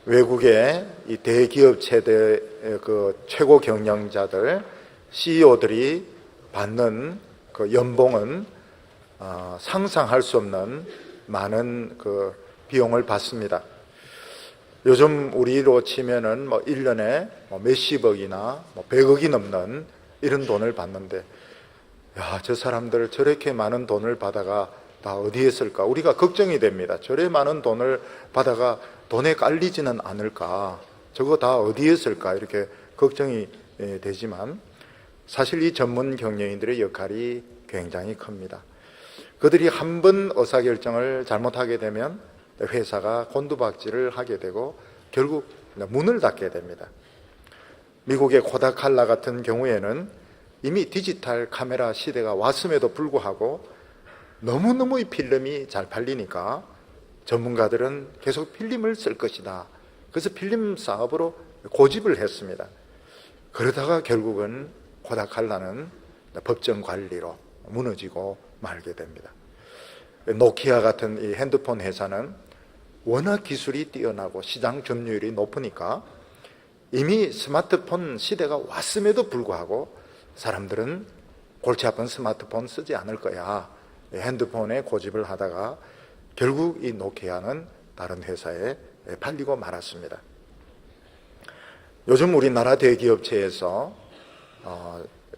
외국의 이 대기업 최대 그 최고 경영자들, CEO들이 받는 그 연봉은 상상할 수 없는 많은 그 비용을 받습니다. 요즘 우리로 치면은 1년에 몇십억이나 100억이 넘는 이런 돈을 받는데, 저 사람들 저렇게 많은 돈을 받아가 다 어디에 쓸까? 우리가 걱정이 됩니다. 저래 많은 돈을 받아가 돈에 깔리지는 않을까? 저거 다 어디에 쓸까? 이렇게 걱정이 되지만, 사실 이 전문 경영인들의 역할이 굉장히 큽니다. 그들이 한 번 의사결정을 잘못하게 되면 회사가 곤두박질을 하게 되고 결국 문을 닫게 됩니다. 미국의 코다칼라 같은 경우에는 이미 디지털 카메라 시대가 왔음에도 불구하고 너무너무 이 필름이 잘 팔리니까 전문가들은 계속 필름을 쓸 것이다. 그래서 필름 사업으로 고집을 했습니다. 그러다가 결국은 코다칼라는 법정 관리로 무너지고 말게 됩니다. 노키아 같은 이 핸드폰 회사는 워낙 기술이 뛰어나고 시장 점유율이 높으니까 이미 스마트폰 시대가 왔음에도 불구하고 사람들은 골치 아픈 스마트폰 쓰지 않을 거야. 핸드폰에 고집을 하다가 결국 이 노키아는 다른 회사에 팔리고 말았습니다. 요즘 우리나라 대기업체에서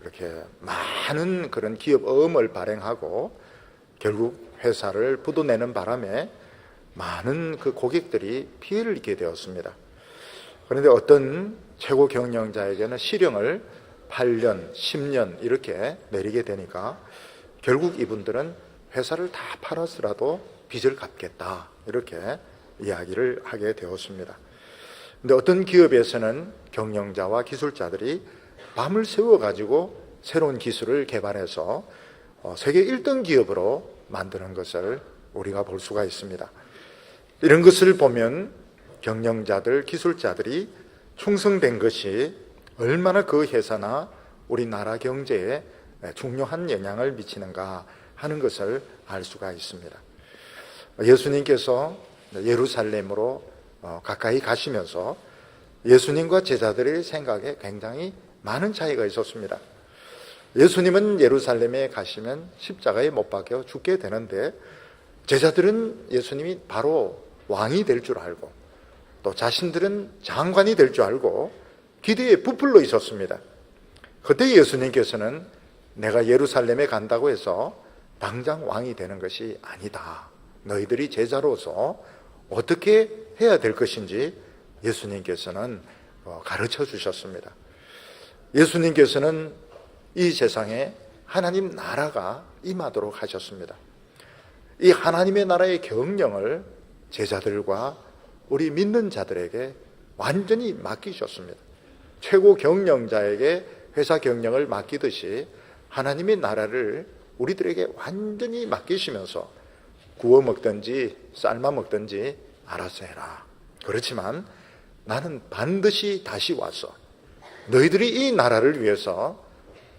이렇게 많은 그런 기업어음을 발행하고 결국 회사를 부도내는 바람에 많은 그 고객들이 피해를 입게 되었습니다. 그런데 어떤 최고 경영자에게는 실형을 8년, 10년 이렇게 내리게 되니까 결국 이분들은 회사를 다 팔아서라도 빚을 갚겠다 이렇게 이야기를 하게 되었습니다. 그런데 어떤 기업에서는 경영자와 기술자들이 밤을 새워가지고 새로운 기술을 개발해서 세계 1등 기업으로 만드는 것을 우리가 볼 수가 있습니다. 이런 것을 보면 경영자들, 기술자들이 충성된 것이 얼마나 그 회사나 우리나라 경제에 중요한 영향을 미치는가 하는 것을 알 수가 있습니다. 예수님께서 예루살렘으로 가까이 가시면서 예수님과 제자들의 생각에 굉장히 많은 차이가 있었습니다. 예수님은 예루살렘에 가시면 십자가에 못 박혀 죽게 되는데 제자들은 예수님이 바로 왕이 될 줄 알고 또 자신들은 장관이 될 줄 알고 기대에 부풀러 있었습니다. 그때 예수님께서는 내가 예루살렘에 간다고 해서 당장 왕이 되는 것이 아니다. 너희들이 제자로서 어떻게 해야 될 것인지 예수님께서는 가르쳐 주셨습니다. 예수님께서는 이 세상에 하나님 나라가 임하도록 하셨습니다. 이 하나님의 나라의 경영을 제자들과 우리 믿는 자들에게 완전히 맡기셨습니다. 최고 경영자에게 회사 경영을 맡기듯이 하나님의 나라를 우리들에게 완전히 맡기시면서 구워 먹든지 삶아 먹든지 알아서 해라. 그렇지만 나는 반드시 다시 와서 너희들이 이 나라를 위해서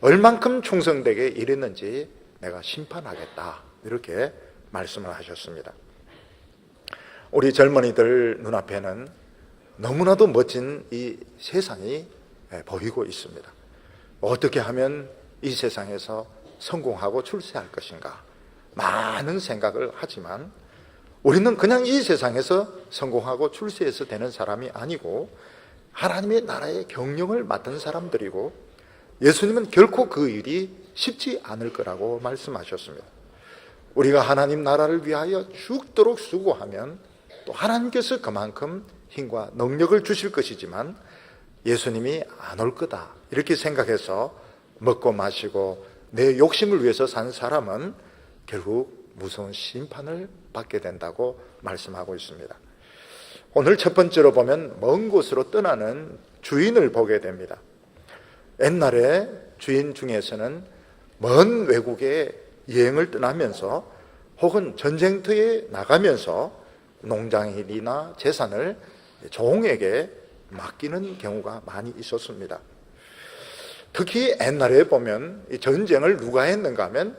얼만큼 충성되게 일했는지 내가 심판하겠다. 이렇게 말씀을 하셨습니다. 우리 젊은이들 눈앞에는 너무나도 멋진 이 세상이 보이고 있습니다. 어떻게 하면 이 세상에서 성공하고 출세할 것인가? 많은 생각을 하지만 우리는 그냥 이 세상에서 성공하고 출세해서 되는 사람이 아니고 하나님의 나라의 경영을 맡은 사람들이고 예수님은 결코 그 일이 쉽지 않을 거라고 말씀하셨습니다. 우리가 하나님 나라를 위하여 죽도록 수고하면 또 하나님께서 그만큼 힘과 능력을 주실 것이지만 예수님이 안 올 거다 이렇게 생각해서 먹고 마시고 내 욕심을 위해서 산 사람은 결국 무서운 심판을 받게 된다고 말씀하고 있습니다. 오늘 첫 번째로 보면 먼 곳으로 떠나는 주인을 보게 됩니다. 옛날에 주인 중에서는 먼 외국에 여행을 떠나면서 혹은 전쟁터에 나가면서 농장일이나 재산을 종에게 맡기는 경우가 많이 있었습니다. 특히 옛날에 보면 이 전쟁을 누가 했는가 하면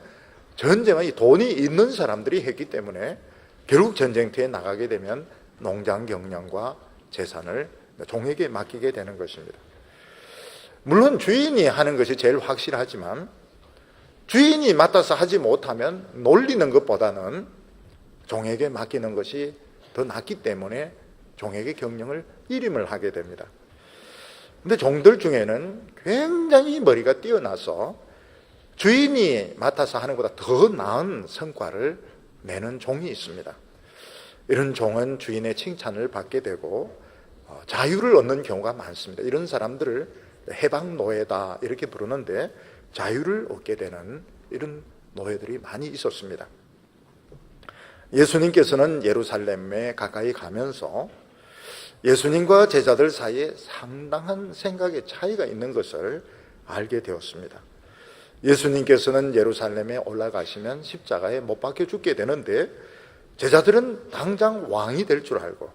전쟁은 이 돈이 있는 사람들이 했기 때문에 결국 전쟁터에 나가게 되면 농장 경영과 재산을 종에게 맡기게 되는 것입니다. 물론 주인이 하는 것이 제일 확실하지만 주인이 맡아서 하지 못하면 놀리는 것보다는 종에게 맡기는 것이 더 낫기 때문에 종에게 경영을 일임을 하게 됩니다. 근데 종들 중에는 굉장히 머리가 뛰어나서 주인이 맡아서 하는 것보다 더 나은 성과를 내는 종이 있습니다. 이런 종은 주인의 칭찬을 받게 되고 자유를 얻는 경우가 많습니다. 이런 사람들을 해방노예다 이렇게 부르는데 자유를 얻게 되는 이런 노예들이 많이 있었습니다. 예수님께서는 예루살렘에 가까이 가면서 예수님과 제자들 사이에 상당한 생각의 차이가 있는 것을 알게 되었습니다. 예수님께서는 예루살렘에 올라가시면 십자가에 못 박혀 죽게 되는데 제자들은 당장 왕이 될 줄 알고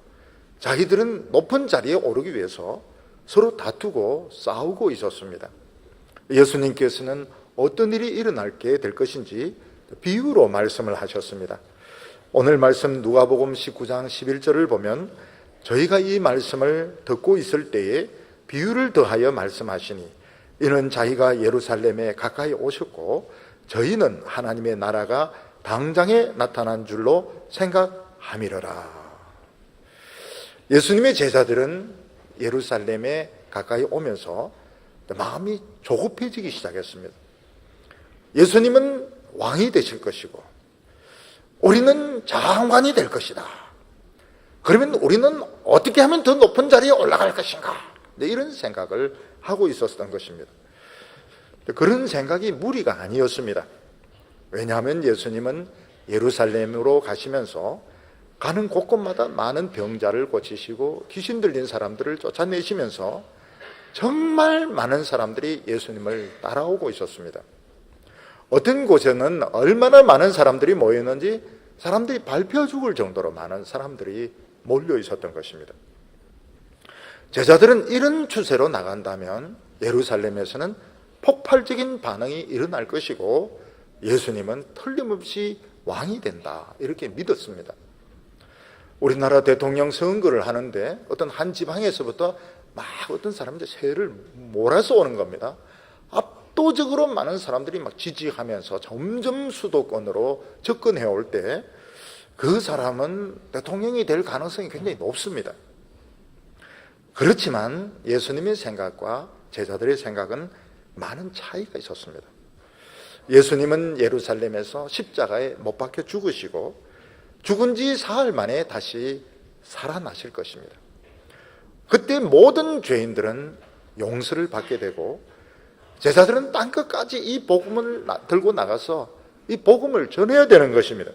자기들은 높은 자리에 오르기 위해서 서로 다투고 싸우고 있었습니다. 예수님께서는 어떤 일이 일어나게 될 것인지 비유로 말씀을 하셨습니다. 오늘 말씀 누가복음 19장 11절을 보면 저희가 이 말씀을 듣고 있을 때에 비유를 더하여 말씀하시니 이는 자기가 예루살렘에 가까이 오셨고 저희는 하나님의 나라가 당장에 나타난 줄로 생각함이러라. 예수님의 제자들은 예루살렘에 가까이 오면서 마음이 조급해지기 시작했습니다. 예수님은 왕이 되실 것이고 우리는 장관이 될 것이다. 그러면 우리는 어떻게 하면 더 높은 자리에 올라갈 것인가? 이런 생각을 하고 있었던 것입니다. 그런 생각이 무리가 아니었습니다. 왜냐하면 예수님은 예루살렘으로 가시면서 가는 곳곳마다 많은 병자를 고치시고 귀신 들린 사람들을 쫓아내시면서 정말 많은 사람들이 예수님을 따라오고 있었습니다. 어떤 곳에는 얼마나 많은 사람들이 모였는지 사람들이 밟혀 죽을 정도로 많은 사람들이 몰려 있었던 것입니다. 제자들은 이런 추세로 나간다면 예루살렘에서는 폭발적인 반응이 일어날 것이고 예수님은 틀림없이 왕이 된다 이렇게 믿었습니다. 우리나라 대통령 선거를 하는데 어떤 한 지방에서부터 막 어떤 사람들 새를 몰아서 오는 겁니다. 압도적으로 많은 사람들이 막 지지하면서 점점 수도권으로 접근해 올 때 그 사람은 대통령이 될 가능성이 굉장히 높습니다. 그렇지만 예수님의 생각과 제자들의 생각은 많은 차이가 있었습니다. 예수님은 예루살렘에서 십자가에 못 박혀 죽으시고 죽은 지 사흘 만에 다시 살아나실 것입니다. 그때 모든 죄인들은 용서를 받게 되고 제자들은 땅끝까지 이 복음을 들고 나가서 이 복음을 전해야 되는 것입니다.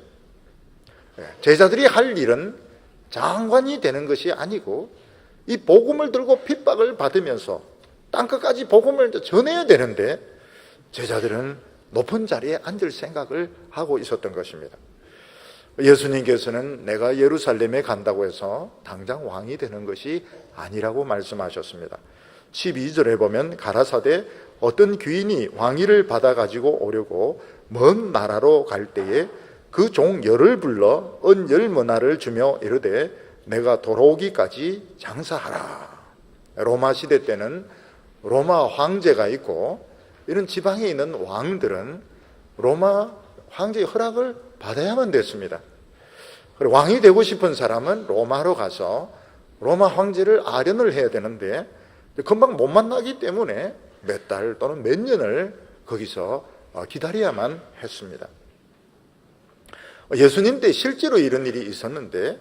제자들이 할 일은 장관이 되는 것이 아니고 이 복음을 들고 핍박을 받으면서 땅끝까지 복음을 전해야 되는데 제자들은 높은 자리에 앉을 생각을 하고 있었던 것입니다. 예수님께서는 내가 예루살렘에 간다고 해서 당장 왕이 되는 것이 아니라고 말씀하셨습니다. 12절에 보면 가라사대 어떤 귀인이 왕위를 받아 가지고 오려고 먼 나라로 갈 때에 그 종 열을 불러 은 열머나를 주며 이르되 내가 돌아오기까지 장사하라. 로마 시대 때는 로마 황제가 있고 이런 지방에 있는 왕들은 로마 황제의 허락을 받아야만 됐습니다. 그리고 왕이 되고 싶은 사람은 로마로 가서 로마 황제를 아련을 해야 되는데 금방 못 만나기 때문에 몇 달 또는 몇 년을 거기서 기다려야만 했습니다. 예수님 때 실제로 이런 일이 있었는데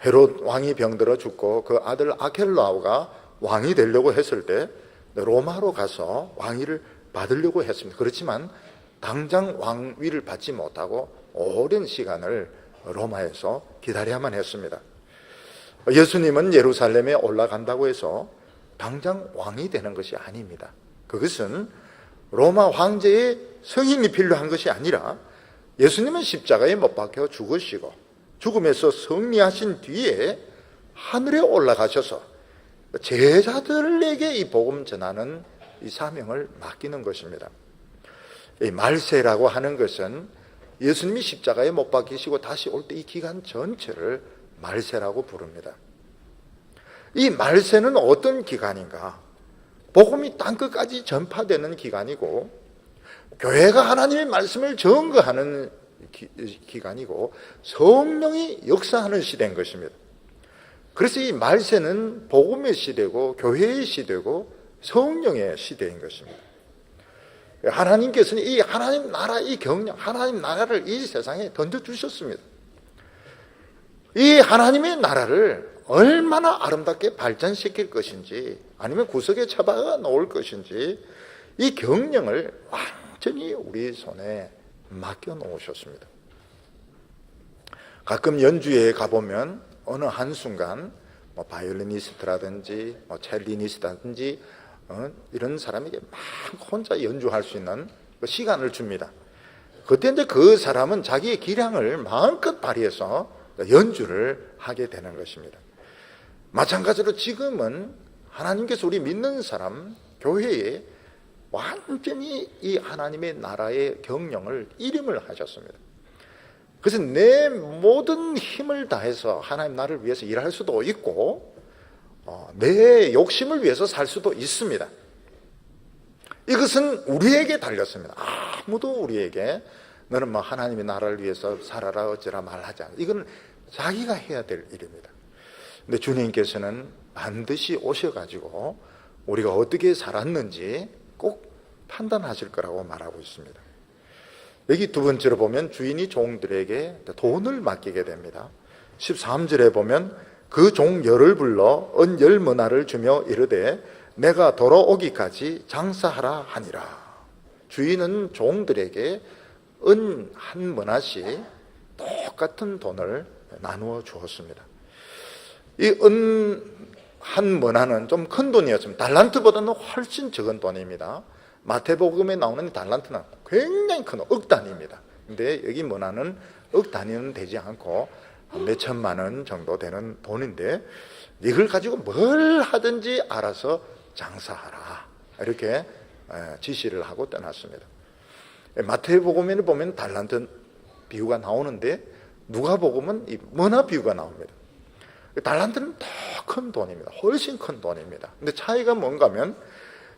헤롯 왕이 병들어 죽고 그 아들 아켈라오가 왕이 되려고 했을 때 로마로 가서 왕위를 받으려고 했습니다. 그렇지만 당장 왕위를 받지 못하고 오랜 시간을 로마에서 기다려야만 했습니다. 예수님은 예루살렘에 올라간다고 해서 당장 왕이 되는 것이 아닙니다. 그것은 로마 황제의 승인이 필요한 것이 아니라 예수님은 십자가에 못 박혀 죽으시고 죽음에서 승리하신 뒤에 하늘에 올라가셔서 제자들에게 이 복음 전하는 이 사명을 맡기는 것입니다. 이 말세라고 하는 것은 예수님이 십자가에 못 박히시고 다시 올 때 이 기간 전체를 말세라고 부릅니다. 이 말세는 어떤 기간인가? 복음이 땅끝까지 전파되는 기간이고, 교회가 하나님의 말씀을 증거하는 기간이고, 성령이 역사하는 시대인 것입니다. 그래서 이 말세는 복음의 시대고 교회의 시대고 성령의 시대인 것입니다. 하나님께서는 이 하나님 나라, 이 경영, 하나님 나라를 이 세상에 던져주셨습니다. 이 하나님의 나라를 얼마나 아름답게 발전시킬 것인지, 아니면 구석에 처박아 놓을 것인지, 이 경영을 완전히 우리 손에 맡겨 놓으셨습니다. 가끔 연주회에 가보면 어느 한순간 바이올리니스트라든지 첼리니스트라든지 이런 사람에게 막 혼자 연주할 수 있는 시간을 줍니다. 그때 이제 그 사람은 자기의 기량을 마음껏 발휘해서 연주를 하게 되는 것입니다. 마찬가지로 지금은 하나님께서 우리 믿는 사람, 교회에 완전히 이 하나님의 나라의 경영을 이름을 하셨습니다. 그래서 내 모든 힘을 다해서 하나님 나라를 위해서 일할 수도 있고, 내 욕심을 위해서 살 수도 있습니다. 이것은 우리에게 달렸습니다. 아무도 우리에게 너는 뭐 하나님의 나라를 위해서 살아라 어쩌라 말하지 않아. 이건 자기가 해야 될 일입니다. 근데 주님께서는 반드시 오셔가지고 우리가 어떻게 살았는지 꼭 판단하실 거라고 말하고 있습니다. 여기 두 번째로 보면 주인이 종들에게 돈을 맡기게 됩니다. 13절에 보면 그 종 열을 불러 은 10머나를 주며 이르되 내가 돌아오기까지 장사하라 하니라. 주인은 종들에게 은 1머나씩 똑같은 돈을 나누어 주었습니다. 이 은 1머나는 좀 큰 돈이었습니다. 달란트보다는 훨씬 적은 돈입니다. 마태복음에 나오는 달란트는 굉장히 큰 억 단위입니다. 근데 여기 머나는 억 단위는 되지 않고 몇 천만 원 정도 되는 돈인데, 이걸 가지고 뭘 하든지 알아서 장사하라, 이렇게 지시를 하고 떠났습니다. 마태복음에 보면 달란트 비유가 나오는데 누가복음은 이 머나 비유가 나옵니다. 달란트는 더 큰 돈입니다. 훨씬 큰 돈입니다. 근데 차이가 뭔가 하면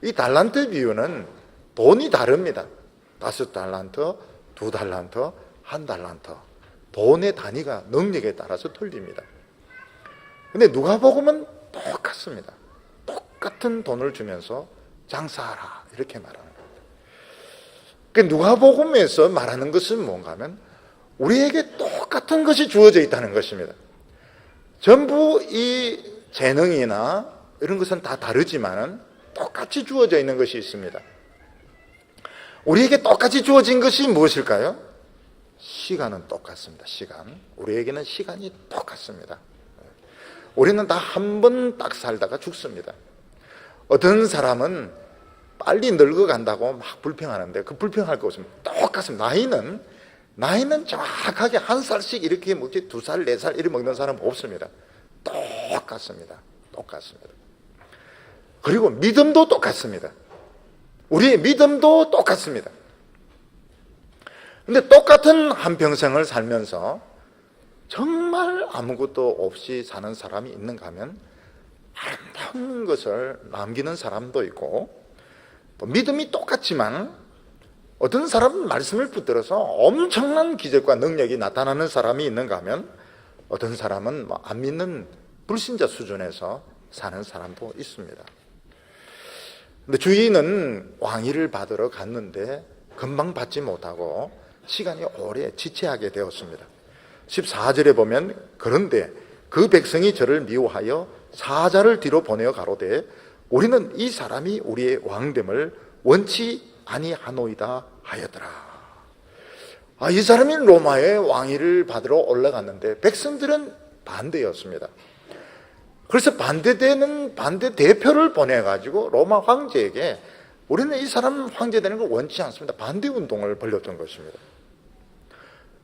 이 달란트 비유는 돈이 다릅니다. 5달란트, 2달란트, 1달란트. 돈의 단위가 능력에 따라서 틀립니다. 근데 누가복음은 똑같습니다. 똑같은 돈을 주면서 장사하라, 이렇게 말하는 겁니다. 그러니까 누가복음에서 말하는 것은 뭔가 하면 우리에게 똑같은 것이 주어져 있다는 것입니다. 전부 이 재능이나 이런 것은 다 다르지만 똑같이 주어져 있는 것이 있습니다. 우리에게 똑같이 주어진 것이 무엇일까요? 시간은 똑같습니다. 시간. 우리에게는 시간이 똑같습니다. 우리는 다 한 번 딱 살다가 죽습니다. 어떤 사람은 빨리 늙어간다고 막 불평하는데 그 불평할 거 없습니다. 똑같습니다. 나이는 정확하게 1살씩 이렇게 먹지 2살, 4살 이렇게 먹는 사람은 없습니다. 똑같습니다. 똑같습니다. 그리고 믿음도 똑같습니다. 우리의 믿음도 똑같습니다. 근데 똑같은 한평생을 살면서 정말 아무것도 없이 사는 사람이 있는가 하면 아름다운 것을 남기는 사람도 있고, 또 믿음이 똑같지만 어떤 사람은 말씀을 붙들어서 엄청난 기적과 능력이 나타나는 사람이 있는가 하면 어떤 사람은 안 믿는 불신자 수준에서 사는 사람도 있습니다. 근데 주인은 왕위를 받으러 갔는데 금방 받지 못하고 시간이 오래 지체하게 되었습니다. 14절에 보면 그런데 그 백성이 저를 미워하여 사자를 뒤로 보내어 가로되 우리는 이 사람이 우리의 왕됨을 원치 아니하노이다 하였더라. 이 사람이 로마의 왕위를 받으러 올라갔는데 백성들은 반대였습니다. 그래서 반대되는 반대 대표를 보내가지고 로마 황제에게 우리는 이 사람 황제 되는 걸 원치 않습니다. 반대 운동을 벌였던 것입니다.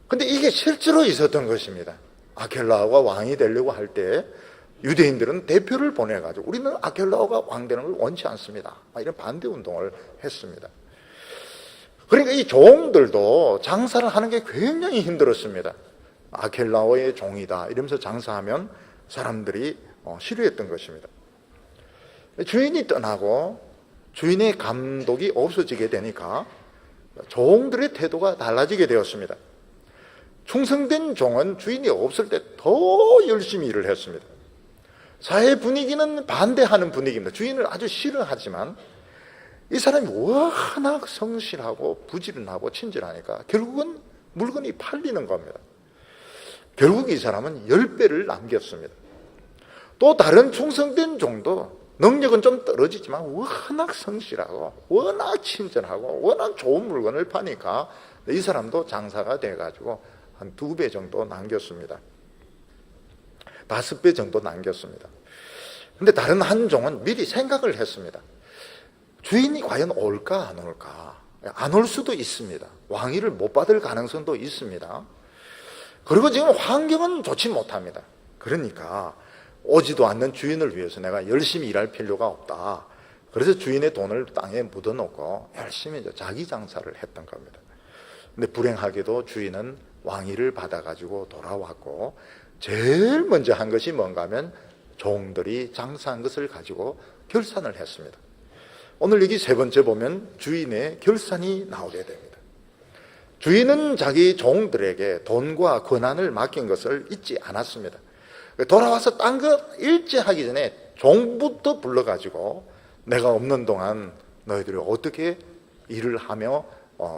근데 이게 실제로 있었던 것입니다. 아켈라오가 왕이 되려고 할 때 유대인들은 대표를 보내가지고 우리는 아켈라오가 왕 되는 걸 원치 않습니다, 이런 반대 운동을 했습니다. 그러니까 이 종들도 장사를 하는 게 굉장히 힘들었습니다. 아켈라오의 종이다 이러면서 장사하면 사람들이 싫어했던 것입니다. 주인이 떠나고 주인의 감독이 없어지게 되니까 종들의 태도가 달라지게 되었습니다. 충성된 종은 주인이 없을 때 더 열심히 일을 했습니다. 사회 분위기는 반대하는 분위기입니다. 주인을 아주 싫어하지만 이 사람이 워낙 성실하고 부지런하고 친절하니까 결국은 물건이 팔리는 겁니다. 결국 이 사람은 10배를 남겼습니다. 또 다른 충성된 종도 능력은 좀 떨어지지만 워낙 성실하고 워낙 친절하고 워낙 좋은 물건을 파니까 이 사람도 장사가 돼가지고 한 2배 정도 남겼습니다. 5배 정도 남겼습니다. 근데 다른 한 종은 미리 생각을 했습니다. 주인이 과연 올까 안 올까? 안 올 수도 있습니다. 왕위를 못 받을 가능성도 있습니다. 그리고 지금 환경은 좋지 못합니다. 그러니까 오지도 않는 주인을 위해서 내가 열심히 일할 필요가 없다. 그래서 주인의 돈을 땅에 묻어놓고 열심히 자기 장사를 했던 겁니다. 근데 불행하게도 주인은 왕위를 받아가지고 돌아왔고 제일 먼저 한 것이 뭔가 하면 종들이 장사한 것을 가지고 결산을 했습니다. 오늘 여기 3번째 보면 주인의 결산이 나오게 됩니다. 주인은 자기 종들에게 돈과 권한을 맡긴 것을 잊지 않았습니다. 돌아와서 딴 거 일제하기 전에 종부터 불러가지고 내가 없는 동안 너희들이 어떻게 일을 하며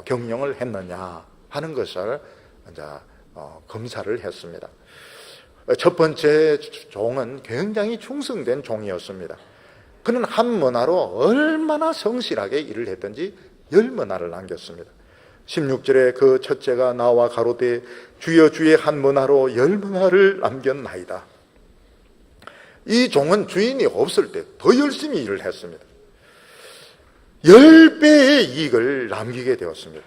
경영을 했느냐 하는 것을 이제 검사를 했습니다. 첫 번째 종은 굉장히 충성된 종이었습니다. 그는 한 머나로 얼마나 성실하게 일을 했든지 10머나를 남겼습니다. 16절에 그 첫째가 나와 가로되 주여 주의 한 머나로 10머나를 남겼나이다. 이 종은 주인이 없을 때 더 열심히 일을 했습니다. 10배의 이익을 남기게 되었습니다.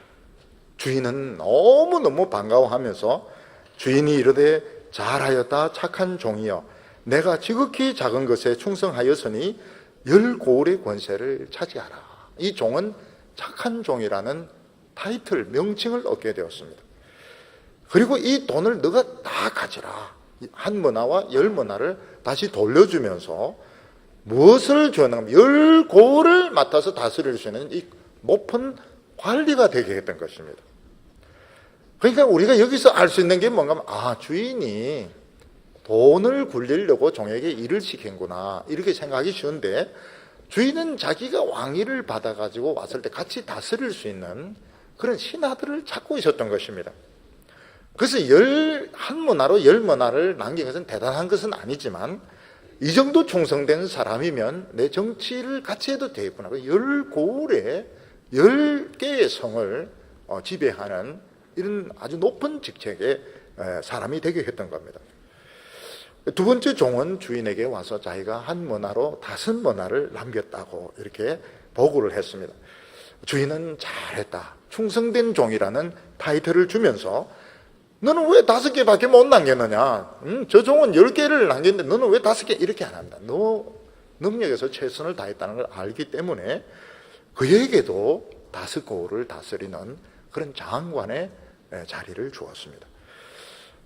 주인은 너무너무 반가워하면서 주인이 이르되 잘하였다 착한 종이여 내가 지극히 작은 것에 충성하였으니 10고을의 권세를 차지하라. 이 종은 착한 종이라는 타이틀, 명칭을 얻게 되었습니다. 그리고 이 돈을 너가 다 가져라. 한 머나와 10머나를 다시 돌려주면서 무엇을 주었는가 하면 10고을을 맡아서 다스릴 수 있는 이 높은 관리가 되게 했던 것입니다. 그러니까 우리가 여기서 알 수 있는 게 뭔가 하면 주인이 돈을 굴리려고 종에게 일을 시킨구나 이렇게 생각하기 쉬운데 주인은 자기가 왕위를 받아가지고 왔을 때 같이 다스릴 수 있는 그런 신하들을 찾고 있었던 것입니다. 그래서 1머나로 10머나를 남긴 것은 대단한 것은 아니지만 이 정도 충성된 사람이면 내 정치를 같이 해도 되겠구나. 10고을에 10개의 성을 지배하는 이런 아주 높은 직책의 사람이 되게 했던 겁니다. 두 번째 종은 주인에게 와서 자기가 한 머나로 5머나를 남겼다고 이렇게 보고를 했습니다. 주인은 잘했다. 충성된 종이라는 타이틀을 주면서 너는 왜 5개밖에 못 남겼느냐? 저 종은 10개를 남겼는데 너는 왜 5개 이렇게 안 한다. 너 능력에서 최선을 다했다는 걸 알기 때문에 그에게도 5고을을 다스리는 그런 장관의 자리를 주었습니다.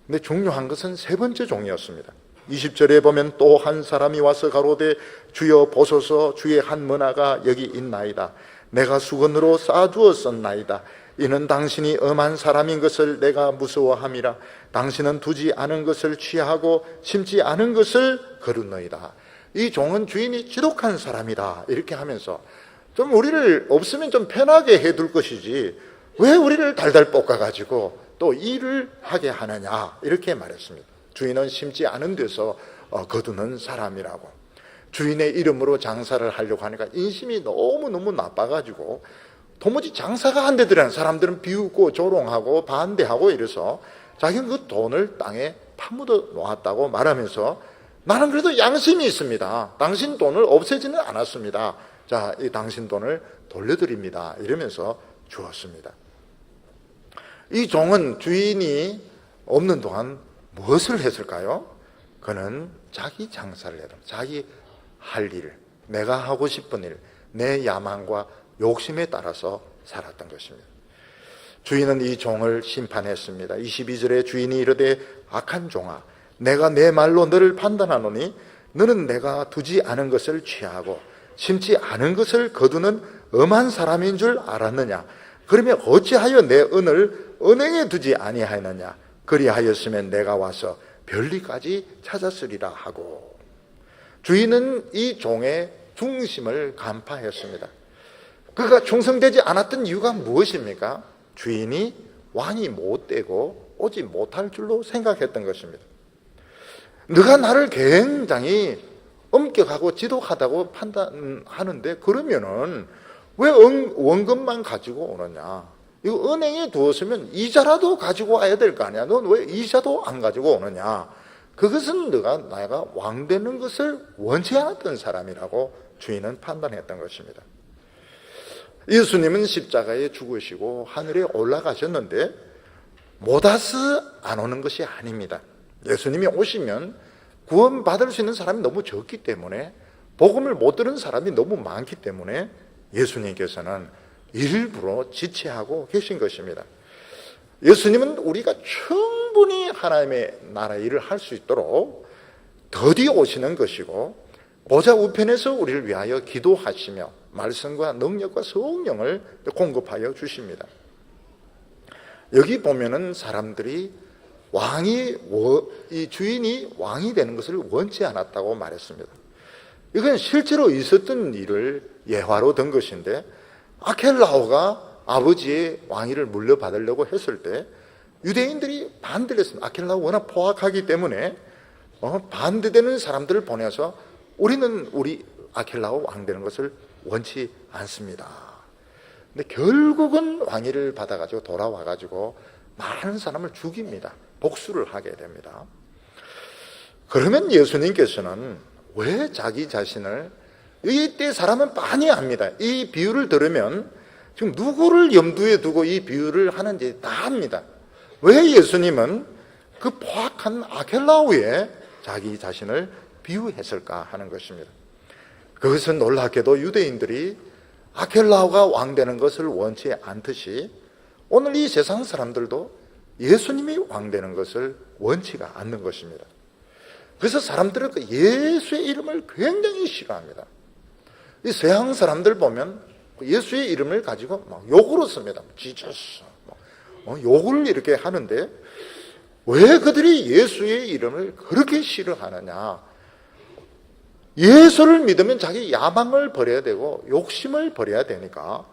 근데 중요한 것은 3번째 종이었습니다. 20절에 보면 또 한 사람이 와서 가로되 주여 보소서 주의 한 머나가 여기 있나이다. 내가 수건으로 싸주었었나이다. 이는 당신이 엄한 사람인 것을 내가 무서워함이라. 당신은 두지 않은 것을 취하고 심지 않은 것을 거두너이다. 이 종은 주인이 지독한 사람이다 이렇게 하면서 좀 우리를 없으면 좀 편하게 해둘 것이지 왜 우리를 달달 볶아가지고 또 일을 하게 하느냐 이렇게 말했습니다. 주인은 심지 않은 데서 거두는 사람이라고. 주인의 이름으로 장사를 하려고 하니까 인심이 너무너무 나빠가지고 도무지 장사가 안 되더라는 사람들은 비웃고 조롱하고 반대하고 이래서 자기는 그 돈을 땅에 파묻어 놓았다고 말하면서 나는 그래도 양심이 있습니다. 당신 돈을 없애지는 않았습니다. 자, 이 당신 돈을 돌려드립니다. 이러면서 주었습니다. 이 종은 주인이 없는 동안 무엇을 했을까요? 그는 자기 장사를 해도 자기 할 일, 내가 하고 싶은 일, 내 야망과 욕심에 따라서 살았던 것입니다. 주인은 이 종을 심판했습니다. 22절에 주인이 이르되 악한 종아 내가 내 말로 너를 판단하노니 너는 내가 두지 않은 것을 취하고 심지 않은 것을 거두는 엄한 사람인 줄 알았느냐? 그러면 어찌하여 내 은을 은행에 두지 아니하였느냐? 그리하였으면 내가 와서 별리까지 찾았으리라 하고. 주인은 이 종의 중심을 간파했습니다. 그가 충성되지 않았던 이유가 무엇입니까? 주인이 왕이 못되고 오지 못할 줄로 생각했던 것입니다. 너가 나를 굉장히 엄격하고 지독하다고 판단하는데 그러면은 왜 원금만 가지고 오느냐? 이거 은행에 두었으면 이자라도 가지고 와야 될 거 아니야? 넌 왜 이자도 안 가지고 오느냐? 그것은 내가 왕 되는 것을 원치 않았던 사람이라고 주인은 판단했던 것입니다. 예수님은 십자가에 죽으시고 하늘에 올라가셨는데 못 와서 안 오는 것이 아닙니다. 예수님이 오시면 구원받을 수 있는 사람이 너무 적기 때문에, 복음을 못 들은 사람이 너무 많기 때문에 예수님께서는 일부러 지체하고 계신 것입니다. 예수님은 우리가 충분히 하나님의 나라 일을 할 수 있도록 더디 오시는 것이고, 보좌 우편에서 우리를 위하여 기도하시며 말씀과 능력과 성령을 공급하여 주십니다. 여기 보면은 사람들이 이 주인이 왕이 되는 것을 원치 않았다고 말했습니다. 이건 실제로 있었던 일을 예화로 든 것인데, 아켈라오가 아버지의 왕위를 물려받으려고 했을 때 유대인들이 반대를 했습니다. 아켈라오 워낙 포악하기 때문에 반대되는 사람들을 보내서 우리 아켈라오 왕 되는 것을 원치 않습니다. 근데 결국은 왕위를 받아가지고 돌아와가지고 많은 사람을 죽입니다. 복수를 하게 됩니다. 그러면 예수님께서는 왜 자기 자신을, 이때 사람은 많이 압니다. 이 비유를 들으면 지금 누구를 염두에 두고 이 비유를 하는지 다 압니다. 왜 예수님은 그 포악한 아켈라오에 자기 자신을 비유했을까 하는 것입니다. 그것은 놀랍게도 유대인들이 아켈라오가 왕 되는 것을 원치 않듯이 오늘 이 세상 사람들도 예수님이 왕 되는 것을 원치가 않는 것입니다. 그래서 사람들은 그 예수의 이름을 굉장히 싫어합니다. 이 서양 사람들 보면 예수의 이름을 가지고 막 욕으로 씁니다. 지저스, 욕을 이렇게 하는데 왜 그들이 예수의 이름을 그렇게 싫어하느냐? 예수를 믿으면 자기 야망을 버려야 되고 욕심을 버려야 되니까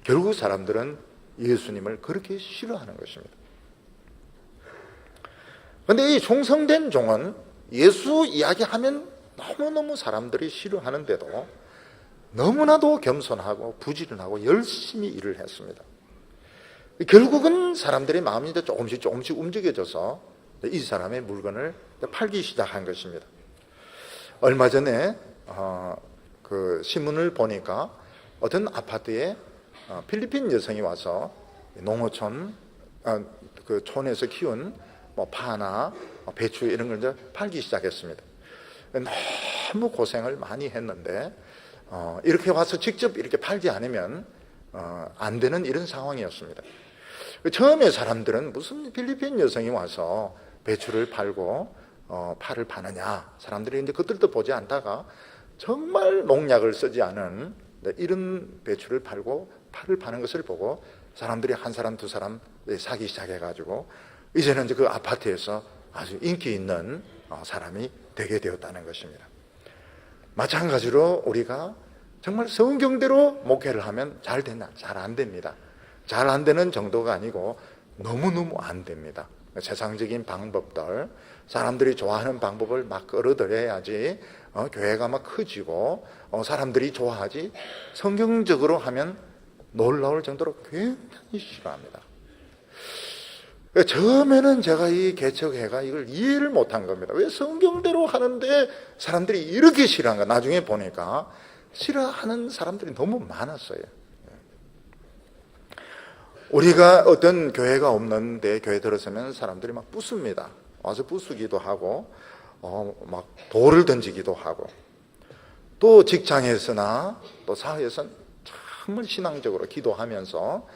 결국 사람들은 예수님을 그렇게 싫어하는 것입니다. 그런데 이 충성된 종은 예수 이야기하면 너무너무 사람들이 싫어하는데도 너무나도 겸손하고 부지런하고 열심히 일을 했습니다. 결국은 사람들의 마음이 조금씩 움직여져서 이 사람의 물건을 팔기 시작한 것입니다. 얼마 전에 그 신문을 보니까 어떤 아파트에 필리핀 여성이 와서 농어촌 그 촌에서 키운 파나 배추 이런 걸 이제 팔기 시작했습니다. 너무 고생을 많이 했는데 이렇게 와서 직접 이렇게 팔지 않으면 안 되는 이런 상황이었습니다. 처음에 사람들은 무슨 필리핀 여성이 와서 배추를 팔고 파를 파느냐, 사람들이 이제 그들도 보지 않다가 정말 농약을 쓰지 않은 이런 배추를 팔고 파를 파는 것을 보고 사람들이 한 사람 두 사람 사기 시작해가지고 이제는 이제 그 아파트에서 아주 인기 있는 사람이 되게 되었다는 것입니다. 마찬가지로 우리가 정말 성경대로 목회를 하면 잘 되나? 잘 안 됩니다. 잘 안 되는 정도가 아니고 너무너무 안 됩니다. 세상적인 방법들, 사람들이 좋아하는 방법을 막 끌어들여야지 교회가 막 커지고 사람들이 좋아하지, 성경적으로 하면 놀라울 정도로 굉장히 싫어합니다. 처음에는 제가 이 개척회가 이걸 이해를 못한 겁니다. 왜 성경대로 하는데 사람들이 이렇게 싫어한가? 나중에 보니까 싫어하는 사람들이 너무 많았어요. 우리가 어떤 교회가 없는데 교회 들어서면 사람들이 막 부숩니다. 와서 부수기도 하고 막 돌을 던지기도 하고, 또 직장에서나 또 사회에서는 정말 신앙적으로 기도하면서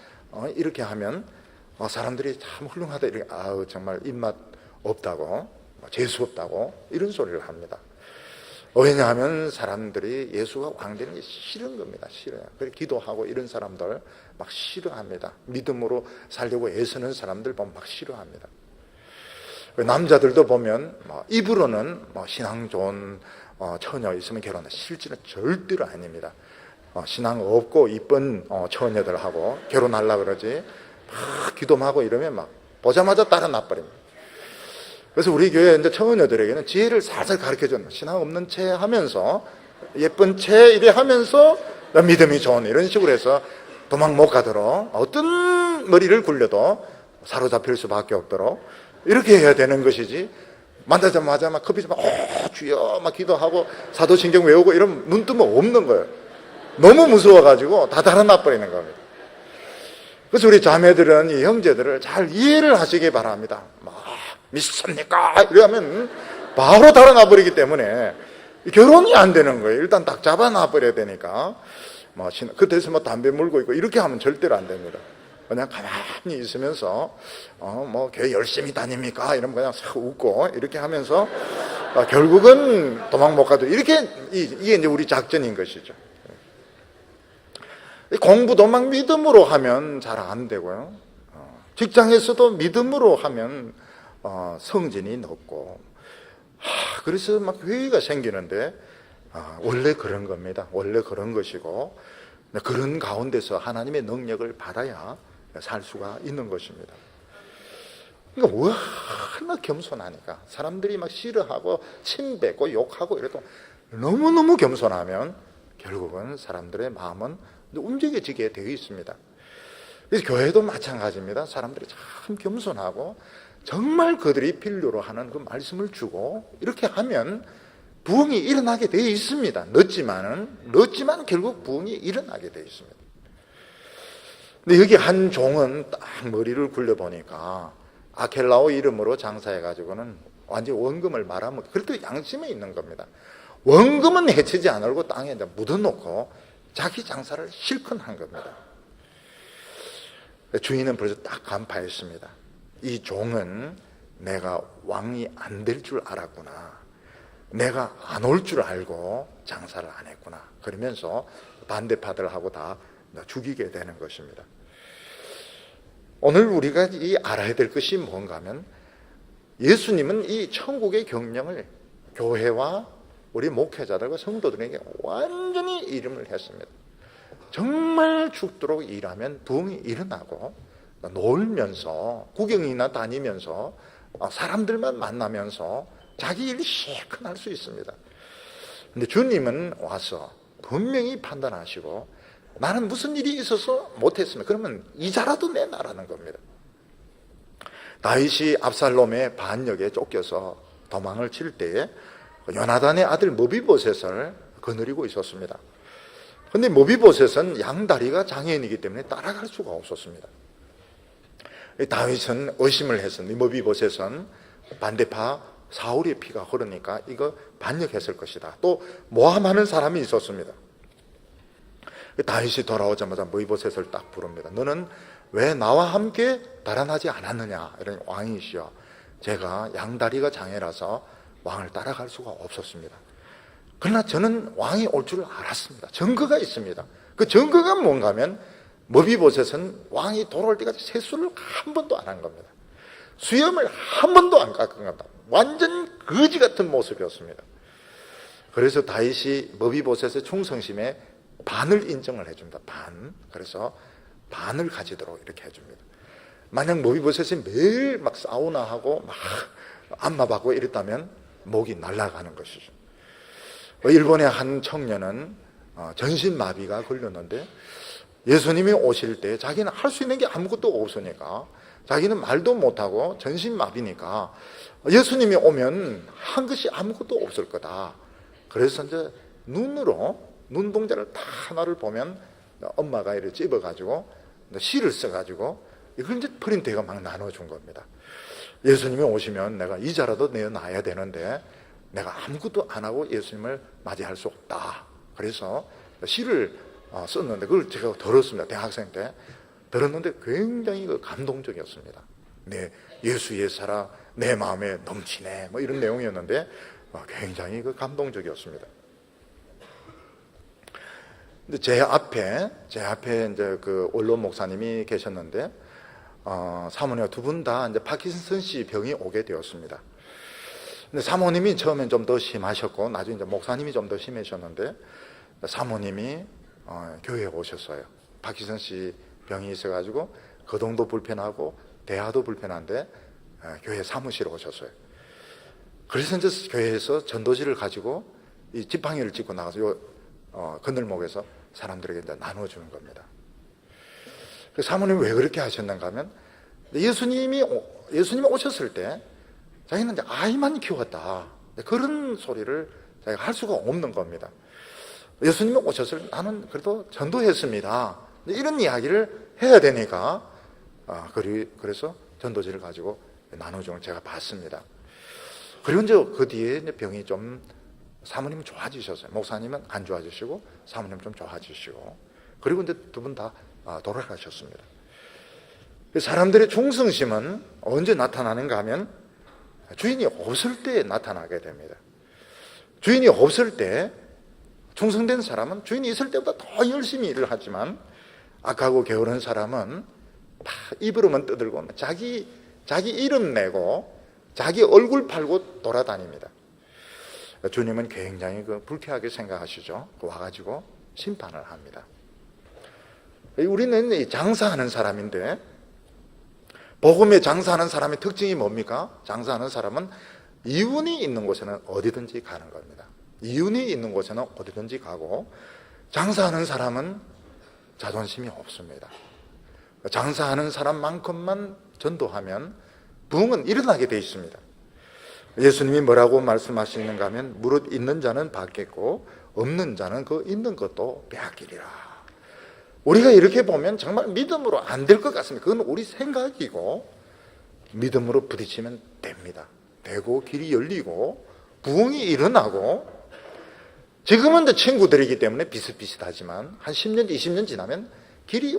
이렇게 하면 사람들이 참 훌륭하다, 이렇게 정말 입맛 없다고, 재수 없다고 이런 소리를 합니다. 왜냐하면 사람들이 예수가 왕 되는 게 싫은 겁니다. 싫어요. 그래서 기도하고 이런 사람들 막 싫어합니다. 믿음으로 살려고 애쓰는 사람들 보면 막 싫어합니다. 남자들도 보면 입으로는 신앙 좋은 처녀 있으면 결혼해. 실제는 절대로 아닙니다. 신앙 없고 이쁜 처녀들하고 결혼하려고 그러지 막 기도만 하고 이러면 막 보자마자 따라 놔버립니다. 그래서 우리 교회 이제 처녀들에게는 지혜를 살살 가르쳐 줬나. 신앙 없는 채 하면서 예쁜 채 이래 하면서 믿음이 좋은 이런 식으로 해서 도망 못 가도록 어떤 머리를 굴려도 사로잡힐 수밖에 없도록 이렇게 해야 되는 것이지, 만나자마자 막 커피 좀 주여 막 기도하고 사도신경 외우고 이러면 눈 뜨면 없는 거예요. 너무 무서워가지고 다 달아나버리는 겁니다. 그래서 우리 자매들은 이 형제들을 잘 이해를 하시기 바랍니다. 믿습니까? 이러면 바로 달아나버리기 때문에 결혼이 안 되는 거예요. 일단 딱 잡아놔버려야 되니까. 그때서 담배 물고 있고 이렇게 하면 절대로 안 됩니다. 그냥 가만히 있으면서 교회 열심히 다닙니까? 이러면 그냥 싹 웃고 이렇게 하면서 결국은 도망 못 가도 이게 이제 우리 작전인 것이죠. 공부도 막 믿음으로 하면 잘 안 되고요. 직장에서도 믿음으로 하면 성진이 높고, 그래서 막 회의가 생기는데 원래 그런 겁니다. 원래 그런 것이고, 그런 가운데서 하나님의 능력을 받아야 살 수가 있는 것입니다. 그러니까 얼마나 겸손하니까 사람들이 막 싫어하고 침뱉고 욕하고 이래도 너무너무 겸손하면 결국은 사람들의 마음은 움직여지게 되어 있습니다. 그래서 교회도 마찬가지입니다. 사람들이 참 겸손하고 정말 그들이 필요로 하는 그 말씀을 주고 이렇게 하면 부흥이 일어나게 되어 있습니다. 늦지만 결국 부흥이 일어나게 되어 있습니다. 근데 여기 한 종은 딱 머리를 굴려보니까 아켈라오 이름으로 장사해가지고는 완전히 원금을 말하면, 그래도 양심에 있는 겁니다. 원금은 해치지 않으려고 땅에 묻어놓고 자기 장사를 실컷 한 겁니다. 주인은 벌써 딱 간파했습니다. 이 종은 내가 왕이 안 될 줄 알았구나. 내가 안 올 줄 알고 장사를 안 했구나. 그러면서 반대파들하고 다 죽이게 되는 것입니다. 오늘 우리가 알아야 될 것이 뭔가 하면, 예수님은 이 천국의 경영을 교회와 우리 목회자들과 성도들에게 완전히 이름을 했습니다. 정말 죽도록 일하면 부흥이 일어나고, 놀면서 구경이나 다니면서 사람들만 만나면서 자기 일 실컷 할 수 있습니다. 근데 주님은 와서 분명히 판단하시고, 나는 무슨 일이 있어서 못했으면 그러면 이자라도 내놔라는 겁니다. 다윗이 압살롬의 반역에 쫓겨서 도망을 칠 때에 요나단의 아들 머비보셋을 거느리고 있었습니다. 그런데 머비보셋은 양다리가 장애인이기 때문에 따라갈 수가 없었습니다. 다윗은 의심을 했었는데 머비보셋은 반대파 사울의 피가 흐르니까 이거 반역했을 것이다. 또 모함하는 사람이 있었습니다. 다윗이 돌아오자마자 머비보셋을 딱 부릅니다. 너는 왜 나와 함께 달아나지 않았느냐? 이런 왕이시여, 제가 양다리가 장애라서 왕을 따라갈 수가 없었습니다. 그러나 저는 왕이 올 줄 알았습니다. 증거가 있습니다. 그 증거가 뭔가 하면 머비보셋은 왕이 돌아올 때까지 세수를 한 번도 안 한 겁니다. 수염을 한 번도 안 깎은 겁니다. 완전 거지 같은 모습이었습니다. 그래서 다윗이 머비보셋의 충성심에 반을 인정을 해줍니다. 반. 그래서 반을 가지도록 이렇게 해줍니다. 만약 머비보셋이 매일 막 사우나 하고 막 안마받고 이랬다면 목이 날아가는 것이죠. 일본의 한 청년은 전신마비가 걸렸는데 예수님이 오실 때 자기는 할 수 있는 게 아무것도 없으니까, 자기는 말도 못하고 전신마비니까 예수님이 오면 한 것이 아무것도 없을 거다. 그래서 이제 눈동자를 다 하나를 보면 엄마가 이렇게 찝어가지고 실을 써가지고 이걸 이제 프린트해가 막 나눠준 겁니다. 예수님이 오시면 내가 이자라도 내놔야 되는데 내가 아무것도 안 하고 예수님을 맞이할 수 없다. 그래서 시를 썼는데 그걸 제가 들었습니다. 대학생 때 들었는데 굉장히 감동적이었습니다. 네, 예수의 사랑 내 마음에 넘치네, 뭐 이런 내용이었는데 굉장히 감동적이었습니다. 근데 제 앞에 이제 그 원로 목사님이 계셨는데, 사모님 두 분 다 이제 파킨슨씨 병이 오게 되었습니다. 근데 사모님이 처음엔 좀 더 심하셨고, 나중에 이제 목사님이 좀 더 심해졌는데, 사모님이 교회에 오셨어요. 파킨슨씨 병이 있어가지고 거동도 불편하고 대화도 불편한데 교회 사무실에 오셨어요. 그래서 이제 교회에서 전도지를 가지고 이 지팡이를 짚고 나가서 건널목에서 사람들에게 이제 나눠주는 겁니다. 그 사모님이 왜 그렇게 하셨는가 하면, 예수님이 오셨을 때 자기는 이제 아이만 키웠다, 그런 소리를 자기가 할 수가 없는 겁니다. 예수님이 오셨을 때 나는 그래도 전도했습니다, 이런 이야기를 해야 되니까, 그래서 전도지를 가지고 나눠주는 걸 제가 봤습니다. 그리고 이제 그 뒤에 이제 병이 좀, 사모님은 좋아지셨어요. 목사님은 안 좋아지시고 사모님은 좀 좋아지시고, 그리고 이제 두 분 다 돌아가셨습니다. 사람들의 충성심은 언제 나타나는가 하면 주인이 없을 때 나타나게 됩니다. 주인이 없을 때 충성된 사람은 주인이 있을 때보다 더 열심히 일을 하지만, 악하고 게으른 사람은 다 입으로만 떠들고 자기 이름 내고 자기 얼굴 팔고 돌아다닙니다. 주님은 굉장히 불쾌하게 생각하시죠. 와가지고 심판을 합니다. 우리는 장사하는 사람인데, 복음에 장사하는 사람의 특징이 뭡니까? 장사하는 사람은 이윤이 있는 곳에는 어디든지 가는 겁니다. 이윤이 있는 곳에는 어디든지 가고, 장사하는 사람은 자존심이 없습니다. 장사하는 사람만큼만 전도하면 부흥은 일어나게 되어 있습니다. 예수님이 뭐라고 말씀하시는가 하면, 무릇 있는 자는 받겠고 없는 자는 그 있는 것도 빼앗기리라. 우리가 이렇게 보면 정말 믿음으로 안 될 것 같습니다. 그건 우리 생각이고, 믿음으로 부딪히면 됩니다. 되고 길이 열리고 부흥이 일어나고, 지금은 이제 친구들이기 때문에 비슷비슷하지만 한 10년, 20년 지나면 길이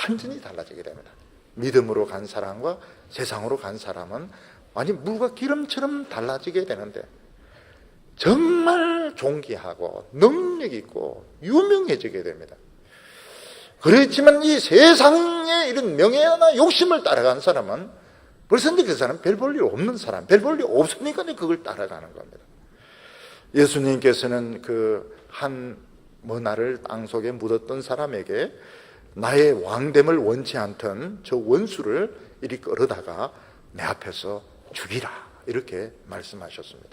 완전히 달라지게 됩니다. 믿음으로 간 사람과 세상으로 간 사람은 완전히 물과 기름처럼 달라지게 되는데, 정말 존귀하고 능력 있고 유명해지게 됩니다. 그렇지만 이 세상에 이런 명예나 욕심을 따라간 사람은 벌써 이제 그 사람은 별 볼 일 없는 사람, 별 볼 일 없으니까 그걸 따라가는 겁니다. 예수님께서는 그 한 머나를 땅속에 묻었던 사람에게 나의 왕됨을 원치 않던 저 원수를 이리 끌어다가 내 앞에서 죽이라, 이렇게 말씀하셨습니다.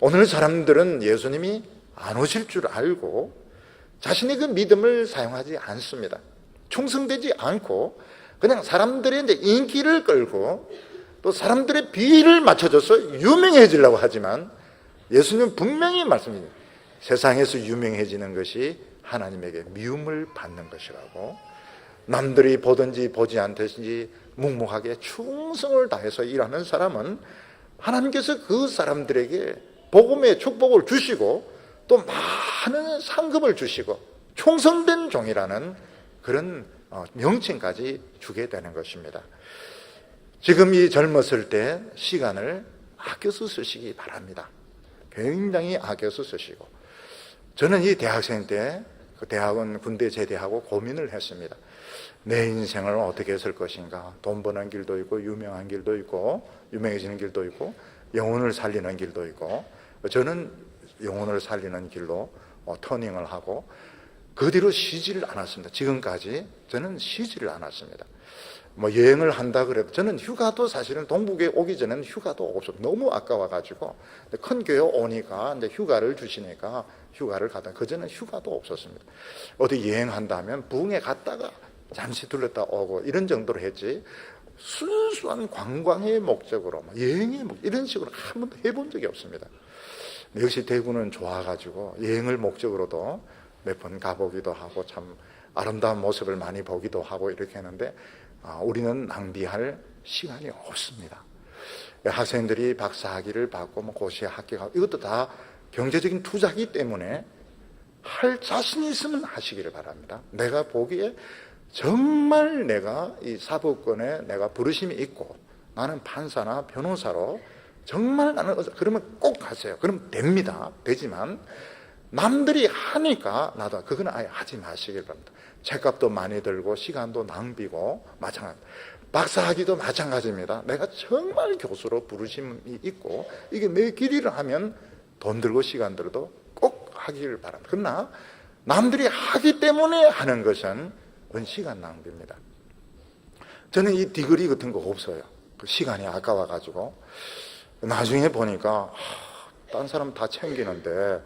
오늘 사람들은 예수님이 안 오실 줄 알고 자신의 그 믿음을 사용하지 않습니다. 충성되지 않고 그냥 사람들의 이제 인기를 끌고 또 사람들의 비위를 맞춰줘서 유명해지려고 하지만, 예수님은 분명히 말씀합니다. 세상에서 유명해지는 것이 하나님에게 미움을 받는 것이라고, 남들이 보든지 보지 않든지 묵묵하게 충성을 다해서 일하는 사람은 하나님께서 그 사람들에게 복음의 축복을 주시고 또 많은 상급을 주시고 충성된 종이라는 그런 명칭까지 주게 되는 것입니다. 지금 이 젊었을 때 시간을 아껴서 쓰시기 바랍니다. 굉장히 아껴서 쓰시고, 저는 이 대학생 때 그 대학원 군대 제대하고 고민을 했습니다. 내 인생을 어떻게 쓸 것인가. 돈 버는 길도 있고 유명한 길도 있고 유명해지는 길도 있고 영혼을 살리는 길도 있고, 저는 영혼을 살리는 길로 터닝을 하고 그 뒤로 쉬지를 않았습니다. 지금까지 저는 쉬지를 않았습니다. 여행을 한다 그래도 저는 휴가도 사실은 동북에 오기 전에는 휴가도 없었어요. 너무 아까워가지고 큰 교회 오니까 이제 휴가를 주시니까 휴가를 가다, 그전에는 휴가도 없었습니다. 어디 여행한다면 부흥에 갔다가 잠시 들렀다 오고 이런 정도로 했지, 순수한 관광의 목적으로 여행의 이런 식으로 한 번도 해본 적이 없습니다. 역시 대구는 좋아가지고 여행을 목적으로도 몇 번 가보기도 하고 참 아름다운 모습을 많이 보기도 하고 이렇게 했는데, 우리는 낭비할 시간이 없습니다. 학생들이 박사학위를 받고 고시에 합격하고 이것도 다 경제적인 투자이기 때문에 할 자신이 있으면 하시기를 바랍니다. 내가 보기에 정말 내가 이 사법권에 내가 부르심이 있고 나는 판사나 변호사로 정말 나는 그러면 꼭 하세요. 그러면 됩니다. 되지만 남들이 하니까 나도 그건 아예 하지 마시길 바랍니다. 책값도 많이 들고 시간도 낭비고 마찬가지입니다. 박사학위도 마찬가지입니다. 내가 정말 교수로 부르심이 있고 이게 내 길이를 하면 돈 들고 시간 들어도 꼭 하기를 바랍니다. 그러나 남들이 하기 때문에 하는 것은 시간 낭비입니다. 저는 이 디그리 같은 거 없어요. 그 시간이 아까워가지고 나중에 보니까 딴 사람 다 챙기는데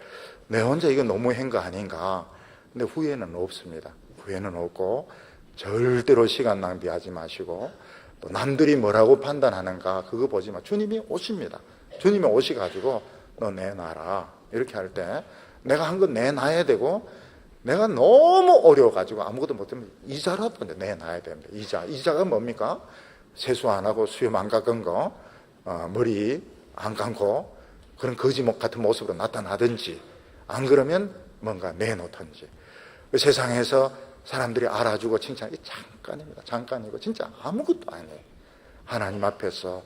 내 혼자 이거 너무한 거 아닌가. 근데 후회는 없습니다. 후회는 없고 절대로 시간 낭비하지 마시고 또 남들이 뭐라고 판단하는가 그거 보지 마. 주님이 오십니다. 주님이 오셔가지고 너 내놔라 이렇게 할 때 내가 한 건 내놔야 되고 내가 너무 어려워가지고 아무것도 못하면 이자라도 내놔야 됩니다. 이자가 뭡니까? 세수 안 하고 수염 안 깎은 거, 머리 안 감고 그런 거지목 같은 모습으로 나타나든지 안 그러면 뭔가 내놓든지. 세상에서 사람들이 알아주고 칭찬이 잠깐입니다. 잠깐이고 진짜 아무것도 아니에요. 하나님 앞에서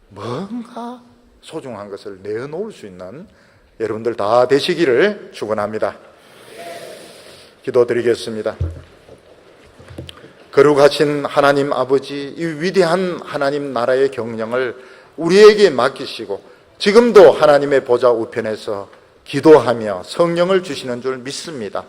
뭔가 소중한 것을 내놓을 수 있는 여러분들 다 되시기를 축원합니다. 기도드리겠습니다. 거룩하신 하나님 아버지, 이 위대한 하나님 나라의 경영을 우리에게 맡기시고 지금도 하나님의 보좌 우편에서 기도하며 성령을 주시는 줄 믿습니다.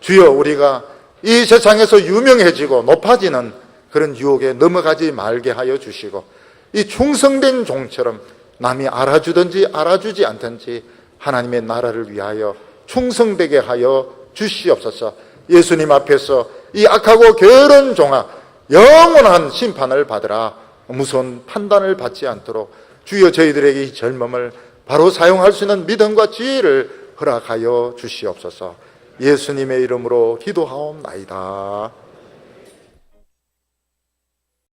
주여, 우리가 이 세상에서 유명해지고 높아지는 그런 유혹에 넘어가지 말게 하여 주시고 이 충성된 종처럼 남이 알아주든지 알아주지 않든지 하나님의 나라를 위하여 충성되게 하여 주시옵소서. 예수님 앞에서 이 악하고 게으른 종아 영원한 심판을 받으라 무서운 판단을 받지 않도록 주여 저희들에게 이 젊음을 바로 사용할 수 있는 믿음과 지혜를 허락하여 주시옵소서. 예수님의 이름으로 기도하옵나이다.